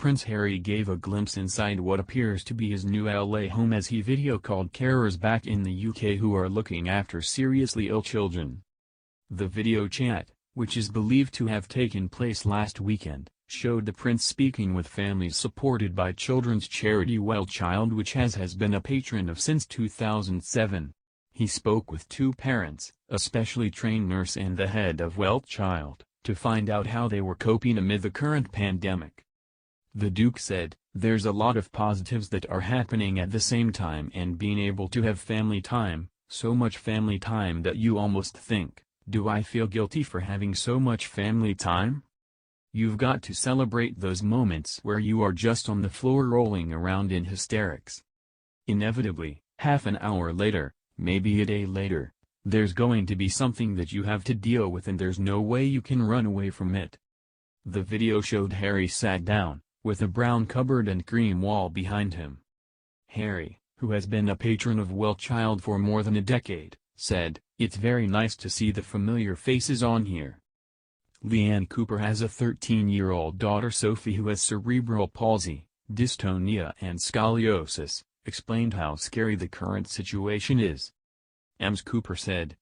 Prince Harry gave a glimpse inside what appears to be his new LA home as he video-called carers back in the UK who are looking after seriously ill children. The video chat, which is believed to have taken place last weekend, showed the prince speaking with families supported by children's charity Well Child, which has been a patron of since 2007. He spoke with two parents, a specially trained nurse and the head of Well Child, to find out how they were coping amid the current pandemic. The Duke said, "There's a lot of positives that are happening at the same time, and being able to have family time, so much family time that you almost think, do I feel guilty for having so much family time? You've got to celebrate those moments where you are just on the floor rolling around in hysterics. Inevitably, half an hour later, maybe a day later, there's going to be something that you have to deal with and there's no way you can run away from it." The video showed Harry sat down, with a brown cupboard and cream wall behind him. Harry, who has been a patron of Well Child for more than a decade, said, "It's very nice to see the familiar faces on here." Leanne Cooper has a 13-year-old daughter Sophie who has cerebral palsy, dystonia and scoliosis, explained how scary the current situation is. Ms. Cooper said,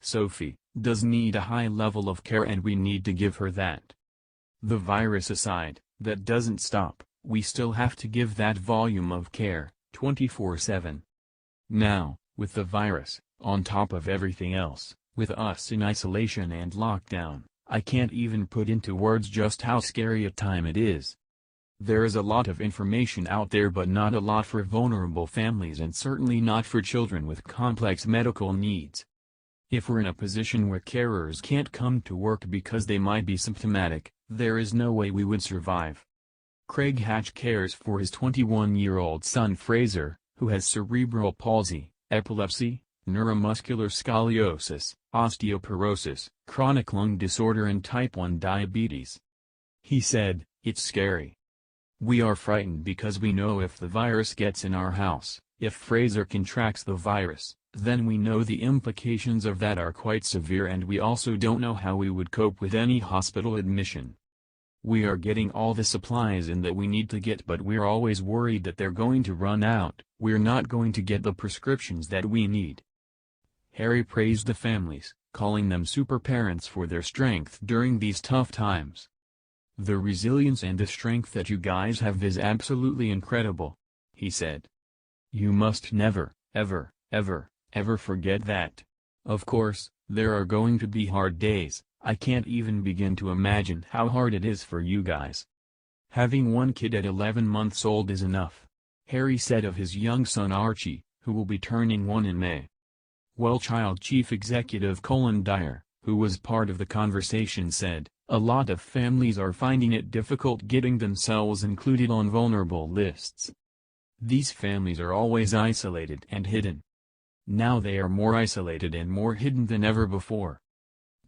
Sophie, does need a high level of care and we need to give her that. The virus aside, that doesn't stop, we still have to give that volume of care, 24/7. Now, with the virus, on top of everything else, with us in isolation and lockdown, I can't even put into words just how scary a time it is. There is a lot of information out there but not a lot for vulnerable families and certainly not for children with complex medical needs. If we're in a position where carers can't come to work because they might be symptomatic, there is no way we would survive. Craig Hatch cares for his 21-year-old son Fraser, who has cerebral palsy, epilepsy, neuromuscular scoliosis, osteoporosis, chronic lung disorder and type 1 diabetes. He said, "It's scary. We are frightened because we know if the virus gets in our house, if Fraser contracts the virus, then we know the implications of that are quite severe and we also don't know how we would cope with any hospital admission. We are getting all the supplies in that we need to get but we're always worried that they're going to run out, we're not going to get the prescriptions that we need." Harry praised the families, calling them super parents for their strength during these tough times. "The resilience and the strength that you guys have is absolutely incredible," he said. "You must never, ever, ever, ever forget that. Of course, there are going to be hard days, I can't even begin to imagine how hard it is for you guys. Having one kid at 11 months old is enough," Harry said of his young son Archie, who will be turning 1 in May. Well Child Chief Executive Colin Dyer, who was part of the conversation said, "A lot of families are finding it difficult getting themselves included on vulnerable lists. These families are always isolated and hidden. Now they are more isolated and more hidden than ever before.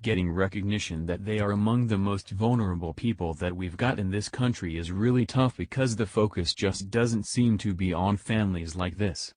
Getting recognition that they are among the most vulnerable people that we've got in this country is really tough because the focus just doesn't seem to be on families like this."